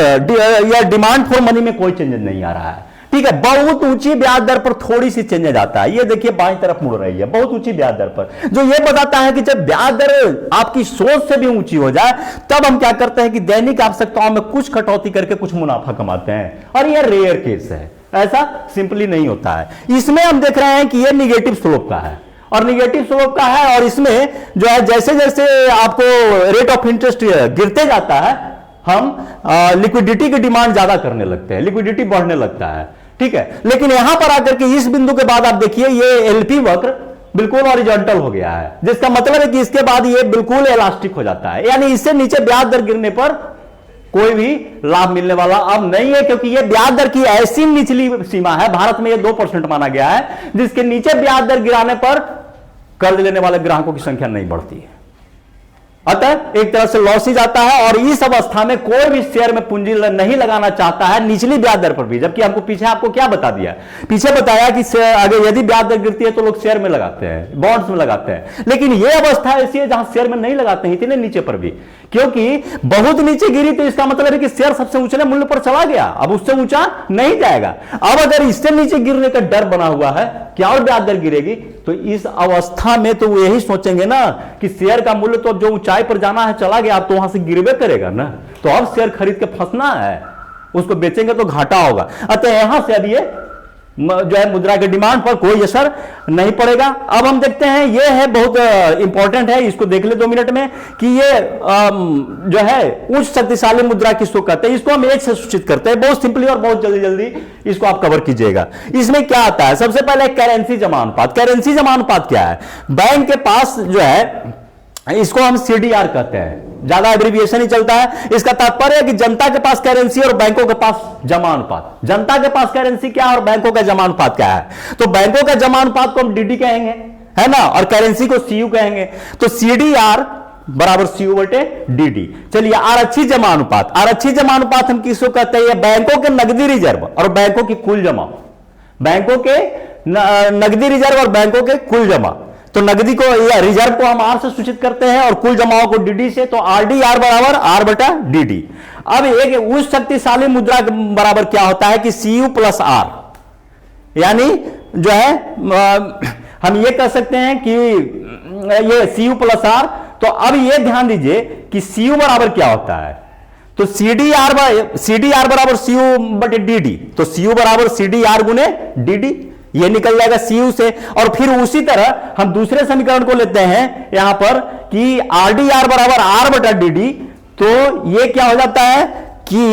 या डिमांड फॉर मनी में कोई चेंजेज नहीं आ रहा है। ठीक है, बहुत ऊंची ब्याज दर पर थोड़ी सी चेंजेज आता है। ये देखिए बाईं तरफ मुड़ रही है बहुत ऊंची ब्याज दर पर, जो ये बताता है कि जब ब्याज दर आपकी सोच से भी ऊंची हो जाए तब हम क्या करते हैं कि दैनिक आवश्यकताओं में कुछ कटौती करके कुछ मुनाफा कमाते हैं, और ये रेयर केस है, ऐसा सिंपली नहीं होता है। इसमें हम देख रहे हैं कि ये निगेटिव स्लोप का है, और निगेटिव स्लोप का है, और इसमें जो है जैसे जैसे आपको रेट ऑफ इंटरेस्ट गिरते जाता है हम लिक्विडिटी की डिमांड ज्यादा करने लगते हैं, लिक्विडिटी बढ़ने लगता है। ठीक है, लेकिन यहां पर आकर के इस बिंदु के बाद आप देखिए ये एलपी वक्र बिल्कुल हॉरिजॉन्टल हो गया है, जिसका मतलब है कि इसके बाद ये बिल्कुल इलास्टिक हो जाता है, यानी इससे नीचे ब्याज दर गिरने पर कोई भी लाभ मिलने वाला अब नहीं है, क्योंकि ये ब्याज दर की ऐसी निचली सीमा है, भारत में ये 2% माना गया है, जिसके नीचे ब्याज दर गिराने पर कर्ज लेने वाले ग्राहकों की संख्या नहीं बढ़ती है। अतः एक तरह से लॉस ही जाता है, और इस अवस्था में कोई भी शेयर में पूंजी नहीं लगाना चाहता है निचली ब्याज दर पर भी, जबकि हमको पीछे आपको क्या बता दिया, पीछे बताया कि अगर यदि ब्याज दर गिरती है तो लोग शेयर में लगाते हैं, बॉन्ड्स में लगाते हैं, लेकिन यह अवस्था ऐसी है जहां शेयर में नहीं लगाते हैं इतने नीचे पर भी, क्योंकि बहुत नीचे गिरी तो इसका मतलब है कि शेयर सबसे ऊंचे मूल्य पर चला गया, अब उससे ऊंचा नहीं जाएगा। अब अगर इससे नीचे गिरने का डर बना हुआ है क्या और ब्याज दर गिरेगी, तो इस अवस्था में तो वो यही सोचेंगे ना कि शेयर का मूल्य तो जो ऊंचाई पर जाना है चला गया, अब तो वहां से गिरवे करेगा ना, तो अब शेयर खरीद के फंसना है, उसको बेचेंगे तो घाटा होगा। अतः यहां से अब ये जो है मुद्रा के डिमांड पर कोई असर नहीं पड़ेगा। अब हम देखते हैं, ये है बहुत इंपॉर्टेंट है, इसको देख ले 2 मिनट में, कि ये जो है उच्च शक्तिशाली मुद्रा किसको कहते हैं, इसको हम एक से सूचित करते हैं, बहुत सिंपली और बहुत जल्दी जल्दी इसको आप कवर कीजिएगा। इसमें क्या आता है, सबसे पहले करेंसी जमा अनुपात। करेंसी जमा अनुपात क्या है, बैंक के पास जो है इसको हम सीडीआर कहते हैं, ज्यादा एब्रिविएशन ही चलता है। इसका तात्पर्य है कि जनता के पास करेंसी और बैंकों के पास जमा अनुपात। जनता के पास करेंसी क्या और बैंकों का जमा अनुपात क्या है, तो बैंकों का जमा अनुपात को हम डीडी कहेंगे, है ना, और करेंसी को सीयू कहेंगे। तो सीडीआर बराबर सीयू बटे डीडी। चलिए आरक्षी जमा अनुपात, आरक्षी जमा अनुपात हम किसको कहते हैं, बैंकों के नकदी रिजर्व और बैंकों की कुल जमा, बैंकों के नकदी रिजर्व और बैंकों के कुल जमा। तो नकदी को या रिजर्व को हम आर से सूचित करते हैं और कुल जमाओं को डीडी से, तो आरडी आर बराबर आर बटा डीडी। अब एक उच्च शक्तिशाली मुद्रा बराबर क्या होता है कि सीयू प्लस आर, यानी जो है हम ये कह सकते हैं कि ये सीयू प्लस आर। तो अब ये ध्यान दीजिए कि सीयू बराबर क्या होता है, तो सीडीआर बराबर सीयू बटे डीडी, तो सीयू बराबर सीडीआर गुने डीडी, ये निकल जाएगा सीयू से। और फिर उसी तरह हम दूसरे समीकरण को लेते हैं यहां पर कि आरडीआर बराबर आर बटा डीडी, तो ये क्या हो जाता है कि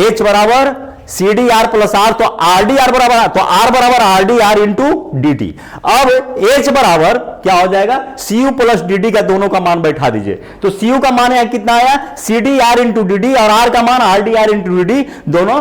एच बराबर सीडीआर प्लस आर, तो आरडीआर बराबर, तो आर बराबर आरडीआर इंटू डीडी। अब एच बराबर क्या हो जाएगा, सीयू प्लस डीडी का दोनों का मान बैठा दीजिए, तो सीयू का मान यहां कितना आया सीडीआर इंटू डीडी, और आर का मान आरडीआर इंटू डीडी, दोनों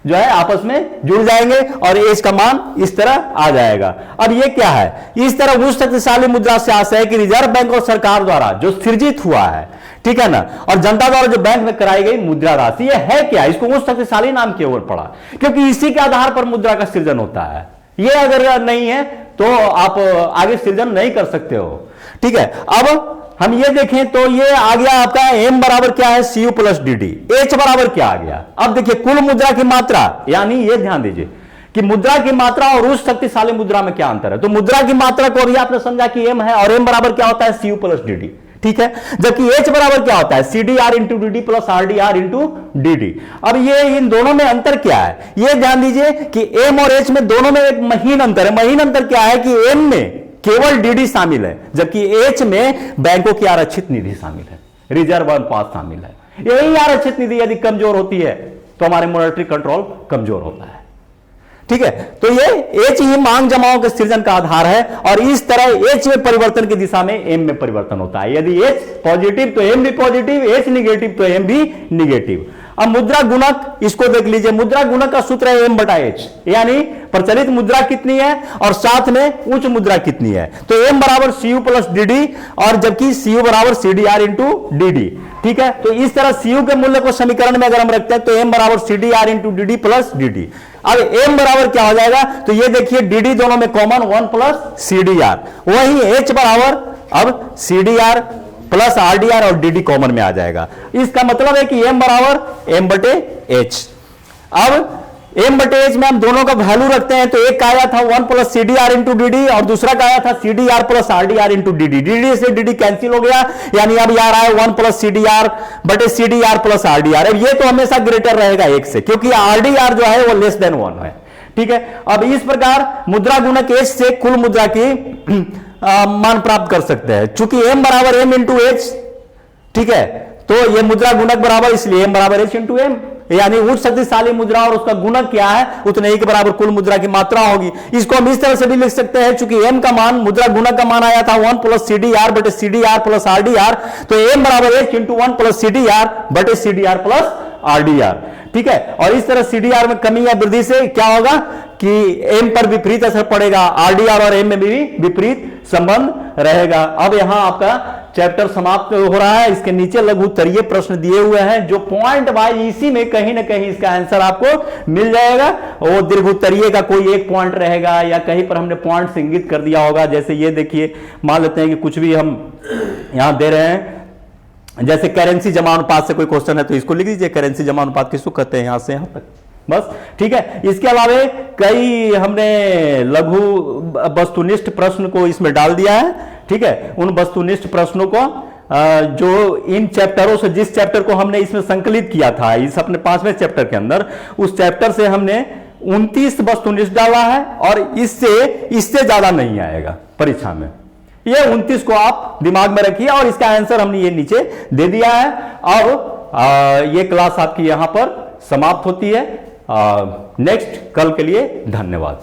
जो है आपस में जुड़ जाएंगे और एच का मान इस तरह आ जाएगा। अब ये क्या है, इस तरह उच्च शक्तिशाली मुद्रा से आशय है कि रिजर्व बैंक और सरकार द्वारा जो सृजित हुआ है, ठीक है ना, और जनता द्वारा जो बैंक में कराई गई मुद्रा राशि, ये है क्या, इसको उच्च शक्तिशाली नाम क्यों पड़ा, क्योंकि इसी के आधार पर मुद्रा का सृजन होता है। ये अगर नहीं है तो आप आगे सृजन नहीं कर सकते हो। ठीक है, अब हम ये देखें तो ये आ गया आपका एम बराबर क्या है सीयू प्लस डीडी, एच बराबर क्या आ गया। अब देखिए कुल मुद्रा की मात्रा, यानी ये ध्यान दीजिए कि मुद्रा की मात्रा और उच्च शक्तिशाली मुद्रा में क्या अंतर है, तो मुद्रा की मात्रा को भी आपने समझा कि एम है, और एम बराबर क्या होता है सीयू प्लस डीडी, ठीक है, जबकि एच बराबर क्या होता है CDR into DD plus RDR into DD. अब ये इन दोनों में अंतर क्या है, ये ध्यान दीजिए कि एम और एच में दोनों में एक महीन अंतर है। महीन अंतर क्या है कि एम में केवल डीडी शामिल है, जबकि एच में बैंकों की आरक्षित निधि शामिल है, रिजर्व अनुपात शामिल है। यही आरक्षित निधि यदि कमजोर होती है तो हमारे मॉनेटरी कंट्रोल कमजोर होता है। ठीक है, तो ये एच ही मांग जमाओं के सृजन का आधार है, और इस तरह एच में परिवर्तन की दिशा में एम में परिवर्तन होता है। यदि एच पॉजिटिव तो एम भी पॉजिटिव, एच निगेटिव तो एम भी निगेटिव। अब मुद्रा गुणक, इसको देख लीजिए, मुद्रा गुणक का सूत्र है एम बटा एच, यानी प्रचलित मुद्रा कितनी है और साथ में उच्च मुद्रा कितनी है, तो एम बराबर सीयू प्लस डीडी, और जबकि सीयू बराबर सीडीआर इंटू डीडी। ठीक है, तो इस तरह सीयू के मूल्य को समीकरण में अगर हम रखते हैं तो एम बराबर CDR into DD plus DD. अब एम बराबर क्या हो जाएगा, तो ये देखिए डीडी दोनों में कॉमन 1 प्लस सीडीआर, वही एच बराबर अब सीडीआर प्लस RDR और DD कॉमन में आ जाएगा। इसका मतलब है कि m बराबर m बटे h। अब m बटे h में हम दोनों का वैल्यू रखते हैं, तो एक का आया था 1 प्लस CDR इंटू DD और दूसरा का आया था CDR plus RDR into DD। DD से DD कैंसिल हो गया, यानी अब यार आया 1 प्लस CDR बटे CDR प्लस RDR। अब ये तो हमेशा ग्रेटर रहेगा 1 से, क्योंकि RDR जो है वो लेस देन 1 है। ठीक है, अब इस प्रकार मुद्रा गुणक h से कुल मुद्रा की मान प्राप्त कर सकते हैं। चूंकि m बराबर m इंटू h, ठीक है, तो ये मुद्रा गुणक बराबर, इसलिए m बराबर h इंटू m, यानी उच्च शक्तिशाली मुद्रा और उसका गुणक क्या है, उतने ही के बराबर कुल मुद्रा की मात्रा होगी। इसको हम इस तरह से भी लिख सकते हैं, चूंकि m का मान, मुद्रा गुणक का मान आया था 1 प्लस CDR बटे CDR प्लस RDR, तो m बराबर h इंटू 1 प्लस CDR बटे CDR प्लस RDR। ठीक है, और इस तरह CDR में कमी या वृद्धि से क्या होगा कि m पर विपरीत असर पड़ेगा, RDR और m में भी विपरीत संबंध रहेगा। अब यहां आपका चैप्टर समाप्त हो रहा है। इसके नीचे लघु उत्तरीय प्रश्न दिए हुए हैं, जो पॉइंट वाइज इसी में कहीं ना कहीं इसका आंसर आपको मिल जाएगा। वो दीर्घ उत्तरीय का कोई एक पॉइंट रहेगा या कहीं पर हमने पॉइंट इंगित कर दिया होगा। जैसे ये देखिए, मान लेते हैं कि कुछ भी हम यहां दे रहे हैं, जैसे करेंसी जमा अनुपात से कोई क्वेश्चन है तो इसको लिख दीजिए, करेंसी जमा अनुपात किसको कहते हैं, यहां से यहां तक, बस। ठीक है, इसके अलावा कई हमने लघु वस्तुनिष्ठ प्रश्न को इसमें डाल दिया है। ठीक है, उन वस्तुनिष्ठ प्रश्नों को जो इन चैप्टरों से, जिस चैप्टर को हमने इसमें संकलित किया था इस अपने 5वें चैप्टर के अंदर, उस चैप्टर से हमने 29 वस्तुनिष्ठ डाला है, और इससे ज्यादा नहीं आएगा परीक्षा में। ये 29 को आप दिमाग में रखिए, और इसका आंसर हमने ये नीचे दे दिया है। और ये क्लास आपकी यहां पर समाप्त होती है। नेक्स्ट कल के लिए धन्यवाद।